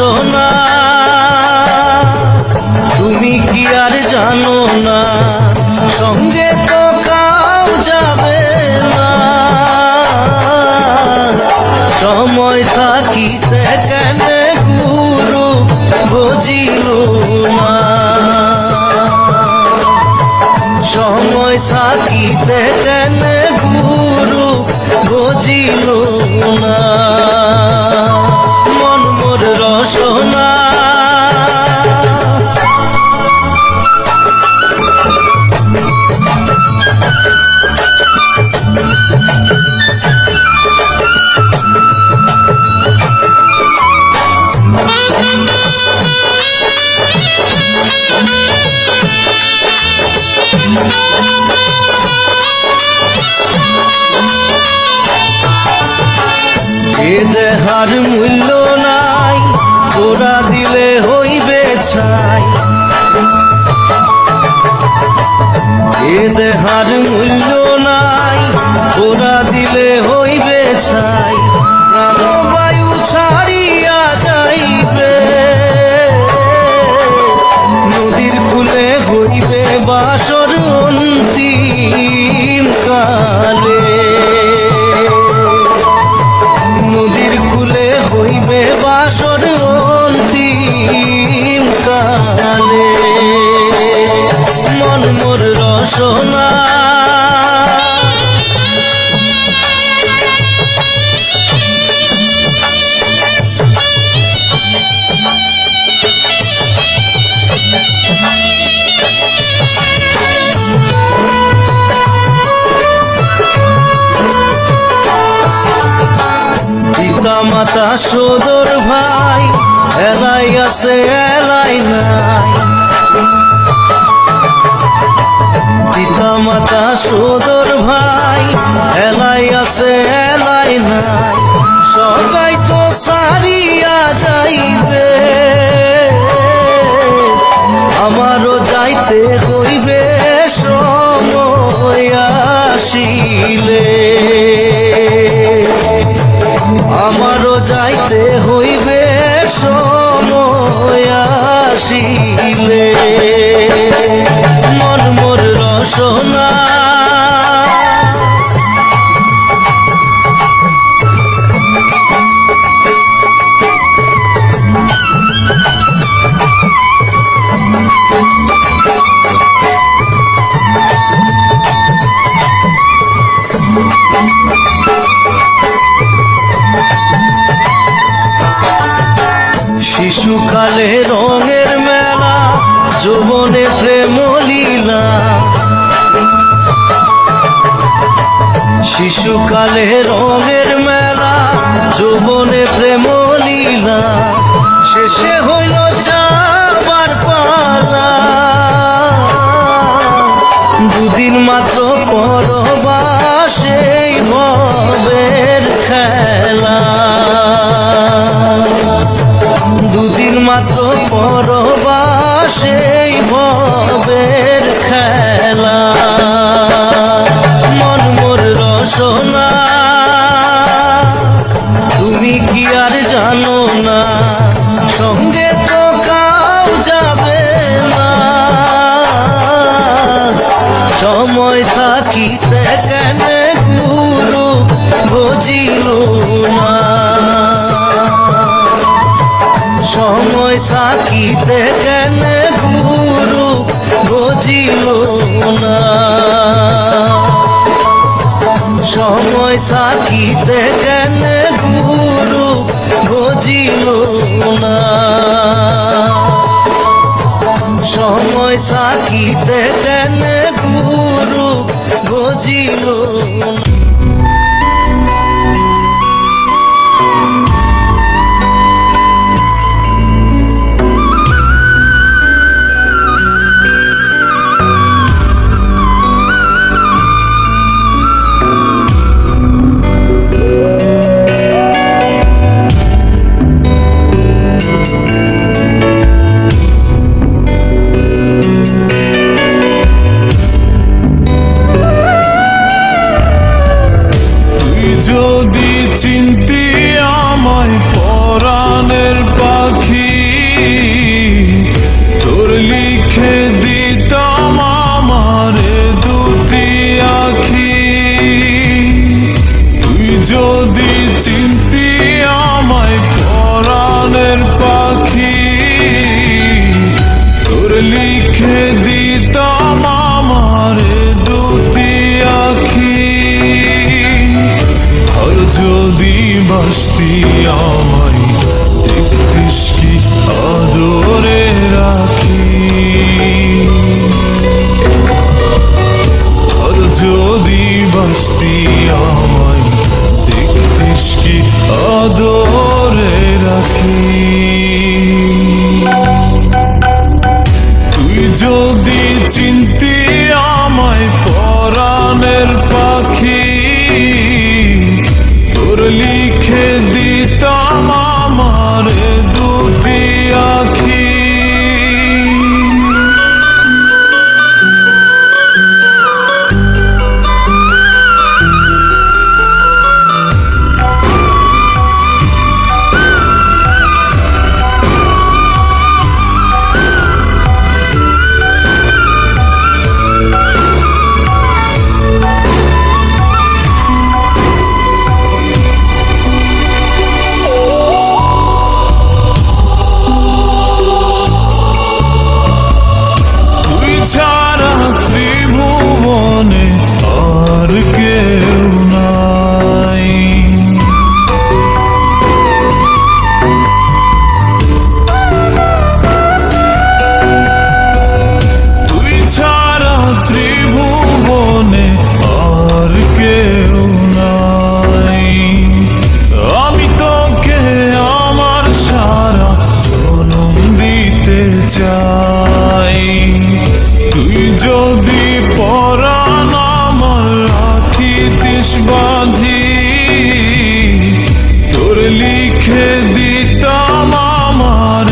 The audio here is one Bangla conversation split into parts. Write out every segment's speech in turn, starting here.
রসনা তুমি কি আর জানো না সঙ্গে তো কাউ যাবে না সময় থাকিতে কেন গুরু বুঝিল না সময় থাকিতে কেন গুরু বুঝিল না মন মোর রসনা এ দেহার মূল্য নাই ওরা দিলে হইবে ছাই এ দেহার মূল্য নাই ওরা দিলে হইবে ছাই প্রাণবায়ু ছাড়িয়া যাইবে নদীর কূলে হইবে বাসর অন্তিম কালে নদীর কূলে হইবে বাসর অন্তিম কালে মন মোর রসনা পিতা মাতা সদর ভাই এলাই আছে এলাই নাই পিতা মাতা সদর ভাই এলাই আছে এলাই নাই সবাই তো সারিয়া যাইবে আমারও যাইতে হইবে সময় আসিলে আমারও যাইতে হইবে সময় আসিলে মন মোর রসনা শিশুকালে রঙের মেলা যৌবনে প্রেম লীলা শিশুকালে রঙের মেলা যৌবনে প্রেম লীলা শেষে হইল যাবার পালা দুদিন মাত্র পরবাসেই ভবের খেলা দুদিন মাত্র পরবাসেই ভবের খেলা মন মোর রসনা তুমি কি আর জানো না সঙ্গে তো কাউ যাবে না সময় থাকিতে কেন গুরু বুঝিল না সময় থাকিতে কেন গুরু বুঝিল না সময় থাকিতে কেন গুরু বুঝিল না সময় থাকিতে কেন গুরু বুঝিল না যদি চিনতি আমায় পরাণের পাখি যদি চিনতি আমায় পরাণের পাখি, তোর লিখে দিতাম আমার দুটি আখি। আর যদি বাসতি আমায় দেখতিস কি আদরে রাখি, আর যদি বাসতি আমায় দেখতিস কি আদরে রাখি। তুই যদি চিনতি আমায় পরাণের পাখি, তোর লিখে দিতাম আমার দুটি আখি। ছাড়া ত্রিভুবনে আর কেউ নাই, তুই ছাড়া ত্রিভুবনে আর কেউ নাই। আমি তোকে আমার সারা জনম দিতে চাই। তুই যদি পরাণ আমার রাখিতিস বাঁধি, তোর লিখে দিতাম আমার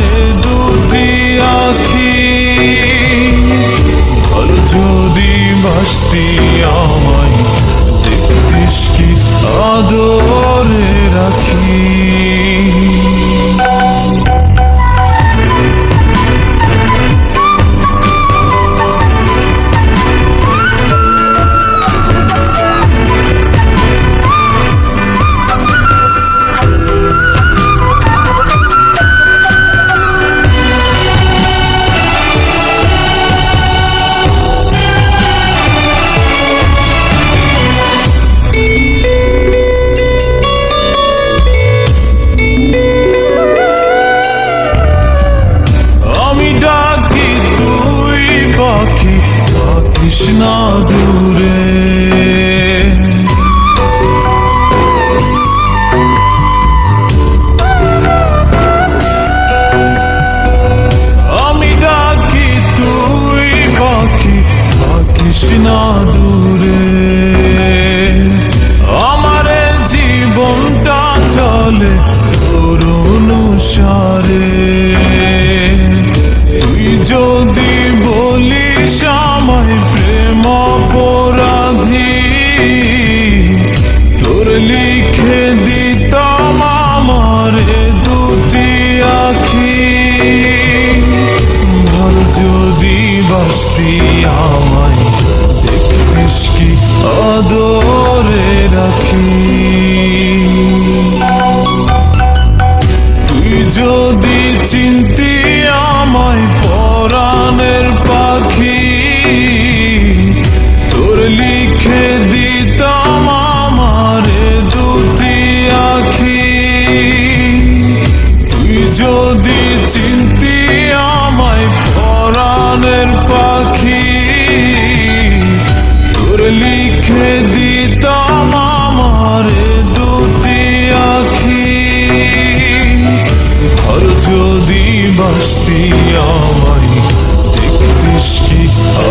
দুটি আখি। আর যদি বাসতি আমায় দেখতিস কি আদরে রাখি। কৃষ্ণা দূরে আমি ডাকি, তুই পাখি কৃষ্ণা দূরে। আমার জীবনটা চলে তোর অনুসারে। তুই যদি বলিস আমায় প্রেম অপরাধী, তোর লিখে দিতাম আমার দুটি আখি। ভালো যদি বাসতি আমায় দেখতিস কি আদরে রাখি। তুই যদি চিনতি আমায় পরাণের পাখি, তোর লিখে দিতাম আমার দুটি আখি। তুই যদি চিনতি আমায় পরাণের পাখি, তোর লিখে দিতাম আমার দুটি আখি। আর যদি বাসতি আমায় দেখতিস কি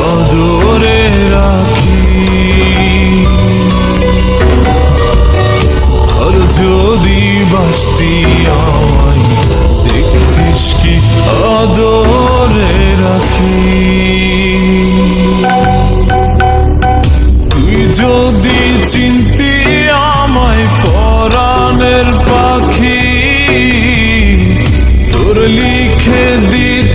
আদরে রাখি। আর যদি বাসতি আমায় দেখতিস কি আদরে রাখি। তুই যদি চিনতি আমায় পরাণের পাখি, তোর লিখে দিতাম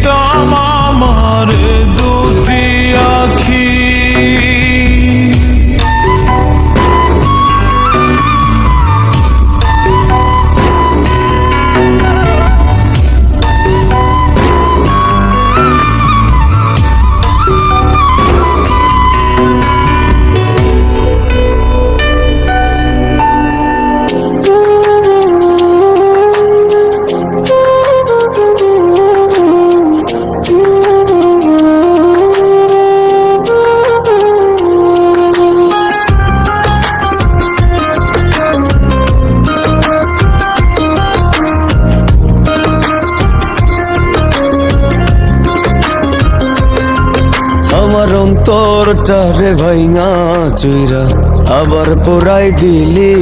অন্তরটারে ভাইঙা চুইরা আবার পোড়াই দিলি।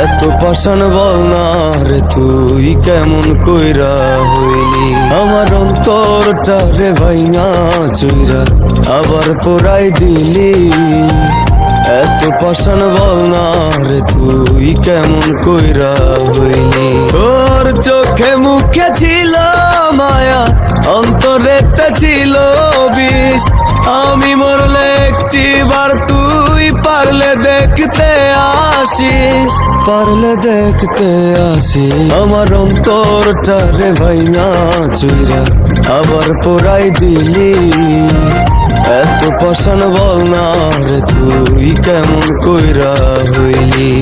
এত পাষাণ বল না রে তুই কেমন কইরা হইলি। আমার অন্তরটারে ভাইঙা চুইরা আবার পোড়াই দিলি। এত পাষাণ বল না রে তুই কেমন কইরা হইলি। তোর চোখে মুখে ছিল মায়া, অন্তরেতে ছিল বিষ। আমি মরলে একটিবার তুই পারলে দেখতে আসিস, পারলে দেখতে আসিস। আমার অন্তরটারে ভাইঙা চুইরা আবার পোড়াই দিলি। এত পাষাণ বল না রে তুই কেমন কইরা হইলি।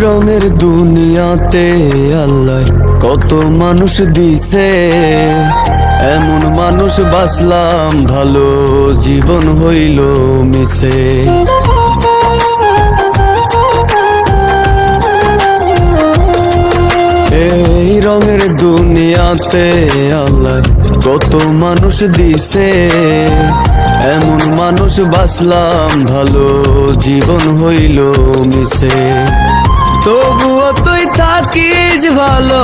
রঙের দুনিয়াতে আল্লাহ কত মানুষ দিছে, এমন মানুষ বাসলাম ভালো জীবন হইল মিশে। এই রঙের দুনিয়াতে আল্লাহ কত মানুষ দিছে, এমন মানুষ বাসলাম ভালো জীবন হইল মিশে। তবুও তুই থাকিস ভালো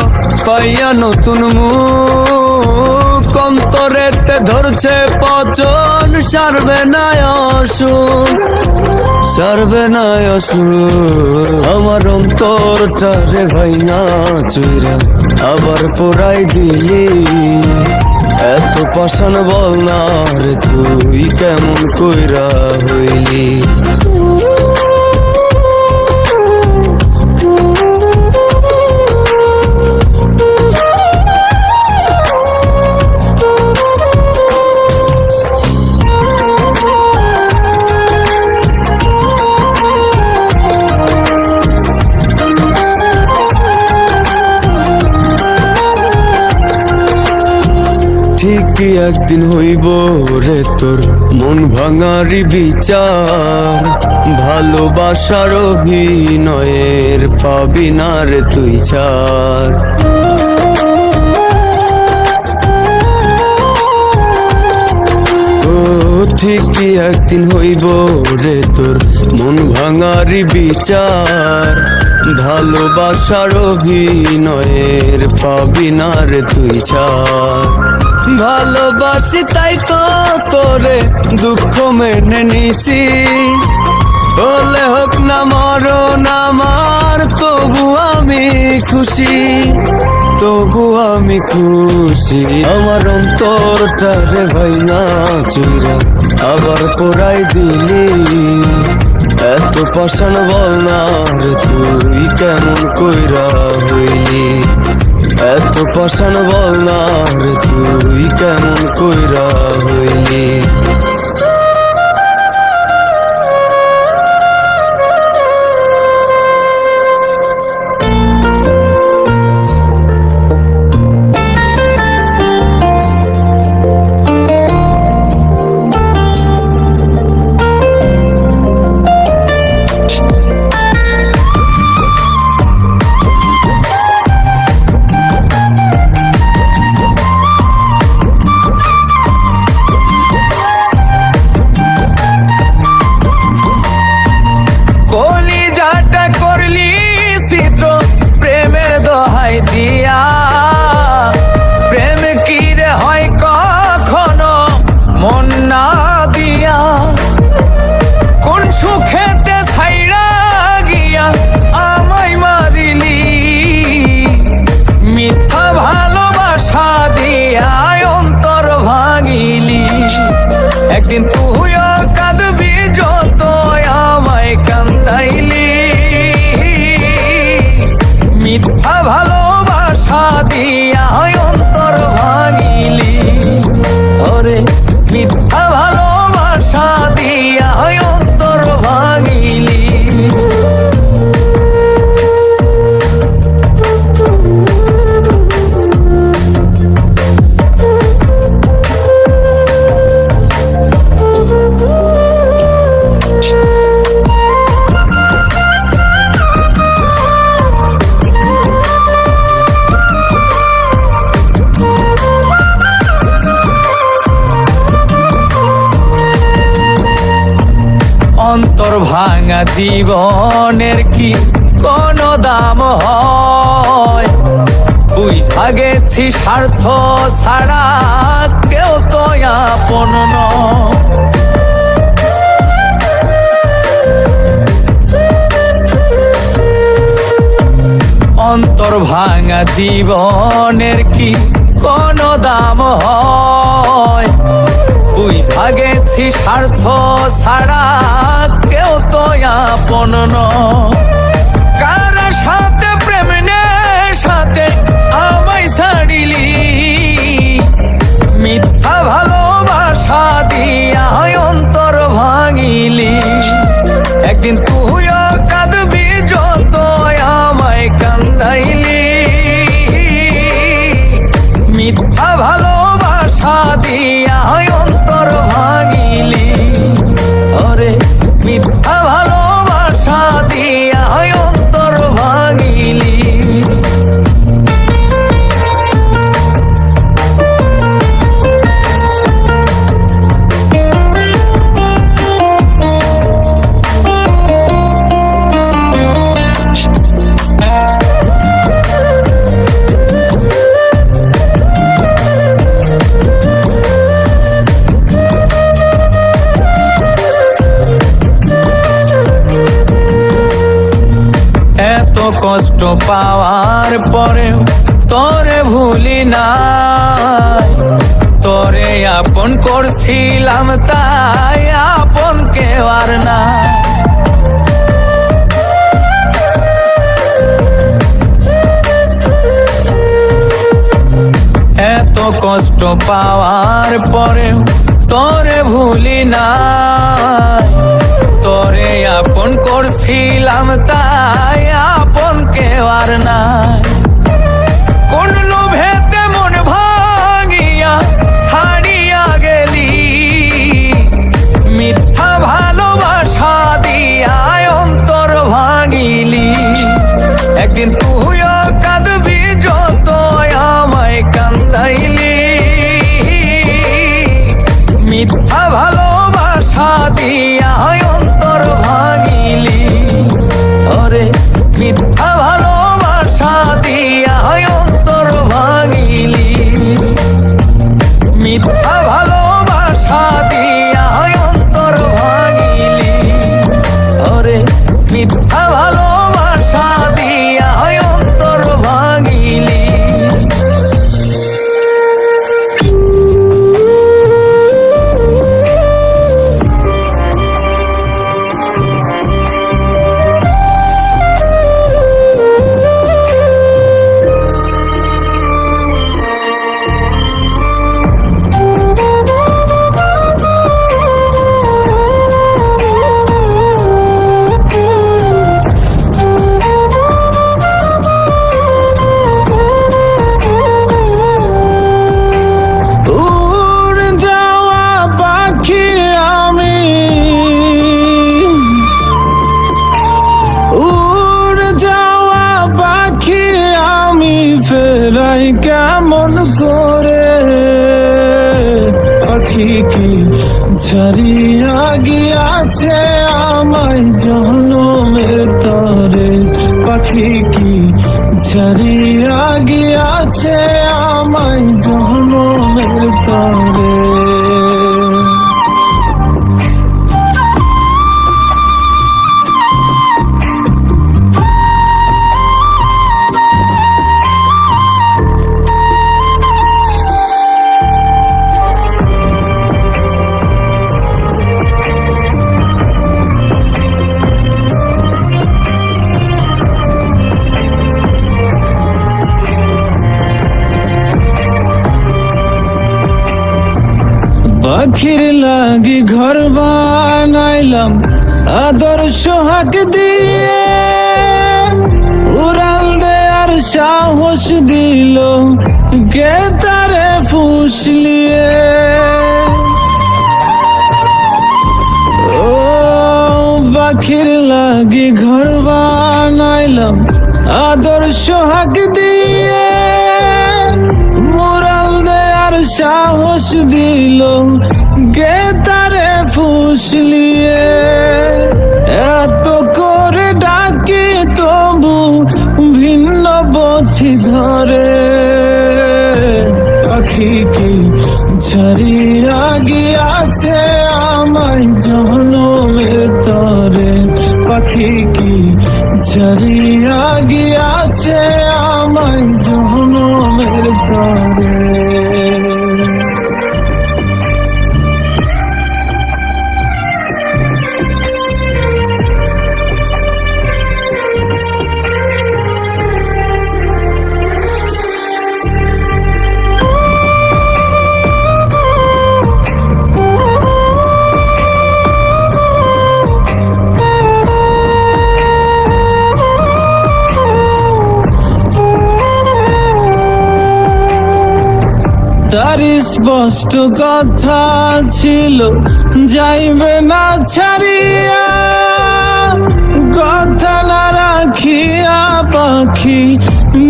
পাইয়া নতুন মুখ। অন্তরেতে ধরছে পচন, সারবে না অসুখ, সারবে না অসুখ। আমার অন্তরটারে ভাইঙা চুইরা আবার পোড়াই দিলি। এত পাষাণ বল না রে তুই কেমন কইরা হইলি। ঠিকই একদিন হইব রে তোর মন ভাঙারি বিচার। ভালোবাসার অভিনয়ের পাবি না রে তুই ছাড়। ও ঠিকই একদিন হইব রে তোর মন ভাঙারি বিচার। ভালোবাসার অভিনয়ের পাবি না রে তুই ছাড়। ভালোবাসি তাই তো তোরে দুঃখ মেনে নিছি। হলে হোক না মরণ আমার, তবু আমি খুশি, তবু আমি খুশি। আমার অন্তরটারে ভাইঙা চুইরা আবার পোড়াই দিলি। এত পাষাণ বল না রে তুই কেমন কইরা হইলি। এত পাষাণ বল না রে তুই কেমন কইরা হইলি। দিয়া প্রেম কি রে হয় কখনো মন না দিয়া। কোন সুখেতে ছাইরা গিয়া আমায় মারিলি, মিথ্যা ভালোবাসা দিয়া অন্তর ভাঙিলি। একদিন তুইও কাঁদবি যত আমায় কান্দাইলি। মিথ্যা ভালোবাসা দিয়া অন্তর ভাঙিলি। ওরে মিথ্যা ভালোবাসা দিয়া অন্তর ভাঙিলি। ভাঙা জীবনের কি কোনো দাম হয়? বুঝা গেছি স্বার্থ ছাড়া কেউ তো আপন নয়। অন্তর ভাঙা জীবনের কি কোনো দাম হয়? বুঝা গেছি স্বার্থ ছাড়া কেউ তো আপন নয়। কার সাথে প্রেম সাথে আমায় ছাড়িলি, মিথ্যা ভালোবাসা দিয়া অন্তর ভাঙিলি। একদিন তুইও কাঁদবি যত আমায় কান্দাইলি। মিথ্যা ভালোবাসা দিয়া অন্তর ভাঙিলি। ওরে মিথ্যা ভালোবাসা দিয়া অন্তর ভাঙিলি। এত কষ্ট পাওয়ার পরেও তোরে ভুলি নাই। তোরে আপন করছিলাম তাই আপন কেউ আর না। এত কষ্ট পাওয়ার পরেও তোরে ভুলি নাই। তোরে আপন করছিলাম তাই আপন কেউ আর নাই। কোন লোভেতে মন ভাঙিয়া ছাড়িয়া গেলি, মিথ্যা ভালোবাসা দিয়া অন্তর ভাঙিলি। একদিন তুইও কাঁদবি যত আমায় কান্দাইলি। মিথ্যা ভালোবাসা দিয়া অন্তর ভাঙিলি। ওরে মিথ্যা ভালোবাসা দিয়া অন্তর ভাঙিলি। মিথ্যা ভালোবাসা দিয়া অন্তর ভাঙিলি। ওরে মিথ্যা ভালোবাসা দিয়া অন্তর ভাঙিলি। ফেরাই কেমন করে পাখি কি ছাড়িয়া গিয়াছে আমায় জনমের তরে। পাখি কি ছাড়িয়া গিয়াছে আমায় জনমের তরে। পাখির লাগি ঘর বানাইলাম আদর সোহাগ দিয়ে। উড়াল দেয়ার সাহস দিল কে তারে ফুসলিয়ে। ও পাখির লাগি ঘর বানাইলাম আদর সোহাগ দিয়ে। মুরাল দেয়ার সাহস দিল গে তারে ফুসলিয়ে। এত করে ডাকি তবু ভিন্ন পথি ধরে, পাখি কি ছাড়িয়া গিয়াছে আমায় জনমের তরে, পাখি কি ছাড়িয়া গিয়াছে আমায় জনমের তরে। তার স্পষ্ট কথা ছিল যাইবে না ছাড়িয়া, কথা না রাখিয়া পাখি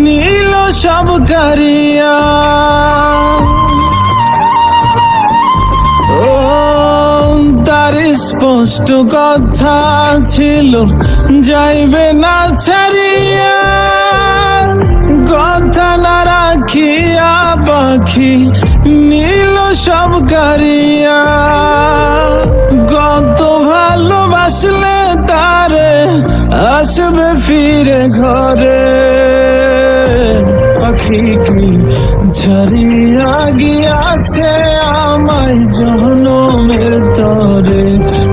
নীল সব কারিয়া। ও তার স্পষ্ট কথা ছিল যাইবে না ছাড়িয়া, কথা না রাখিয়া পাখি নীল সব কারিয়া। কত ভালোবাসলে তারে আসবে ফিরে ঘরে, পাখি কি ছাড়িয়া গিয়াছে আমায় জনমের তরে,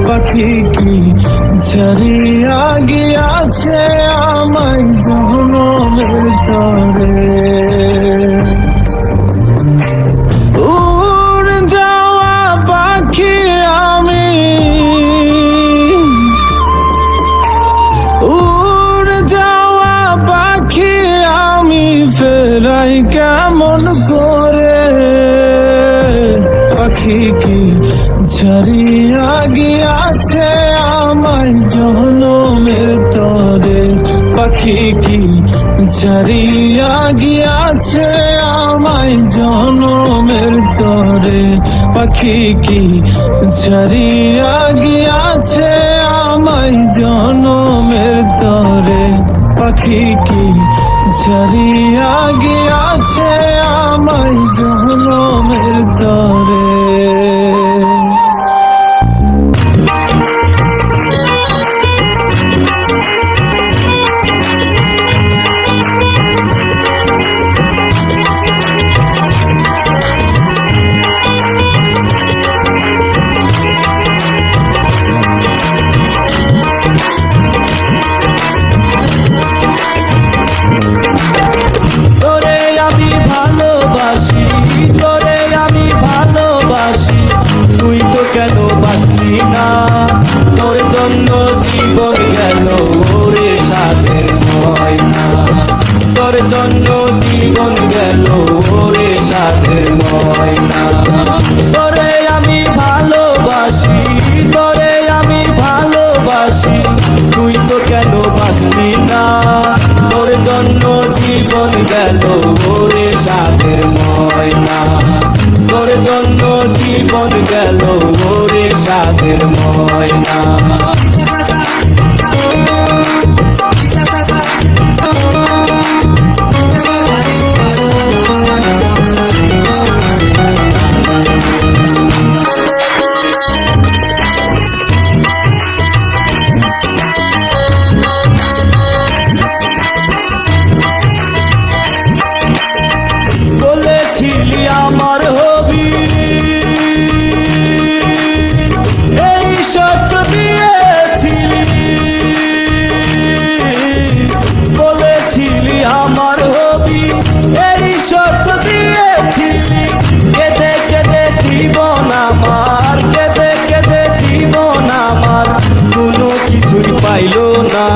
পাখি কি ছাড়িয়া গিয়াছে আমায় জনমের তরে। উড় যাওয়া পাখি আমি, উড় যাওয়া পাখি আমি ফেরাই কেমন করে, পাখি কি ছাড়িয়া গিয়াছে আমায় জনমের তরে, পাখি কি ছাড়িয়া গিয়াছে আমায় জনমের তরে, পাখি কি ছাড়িয়া গিয়াছে আমায় জনমের তরে, পাখি কি ছাড়িয়া গিয়াছে আমায় জনমের তরে। তোরে আমি ভালোবাসি, তোরে আমি ভালোবাসি, তুই তো কেন বাসলি না, তোর জন্য জীবন গেল ওরে সাধের ময়না, তোর জন্য জীবন গেল ওরে সাধের ময়না। তোরে আমি ভালোবাসি, তোরে আমি ভালোবাসি, তুই তো কেন বাসলি না, তোর জন্য জীবন গেল ওরে সাধের ময়না, তোর জন্য জীবন গেল ওরে সাধের ময়না। বলেছিলি আমার হবি, এই শর্ত দিয়েছিলি, বলেছিলি আমার হবি, এই শর্ত দিয়েছিলি, কেঁদে কেঁদে জীবন আমার, কেঁদে কেঁদে জীবন আমার কোনো কিছুই পাইল না,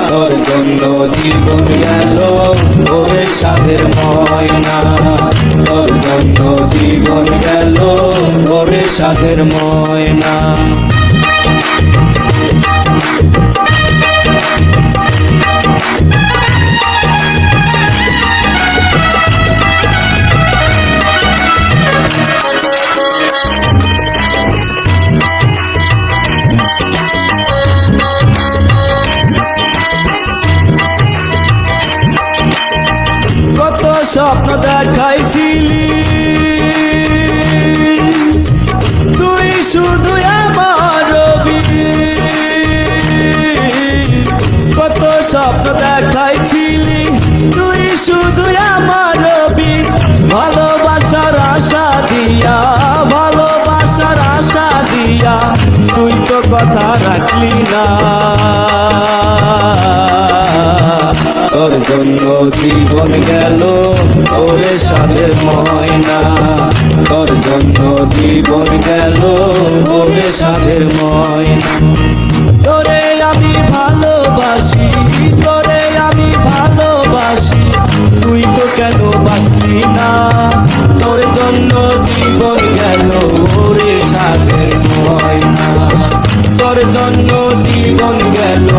তোর জন্য জীবন গেল ওরে সাধের ময়না, তোর জন্য জীবন গেল ওরে সাধের ময়না। স্বপ্ন দেখাইছিলি তুই শুধু আমার রবি, কত স্বপ্ন দেখাইছিলি তুই শুধু আমার রবি, ভালোবাসার আশা দিয়া, ভালোবাসার আশা দিয়া তুই তো কথা রাখলি না। তোর জন্য জীবন গেল ওরে সাধের ময়না, তোর জন্য জীবন গেল ওরে সাধের ময়না। তোরে আমি ভালোবাসি, তোরে আমি ভালোবাসি, তুই তো কেন বাসলি না। তোর জন্য জীবন গেল ওরে সাধের ময়না, তোর জন্য জীবন গেল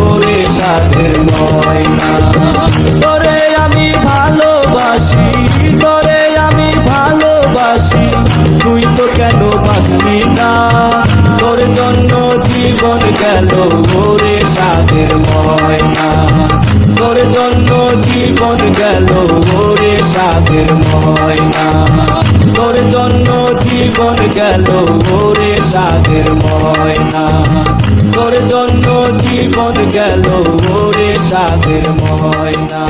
ওরে সাধের ময়না। তোরে আমি ভালোবাসি, তোরে আমি ভালোবাসি, তুই তো কেন বাসলি না। তোর জন্য জীবন গেল ওরে সাধের ময়না, তোর জন্য জীবন গেল ওরে সাধের ময়না, তোর জন্য জীবন গেল ওরে সাধের ময়না, তোর জন্য জীবন গেল ওরে সাধের ময়না।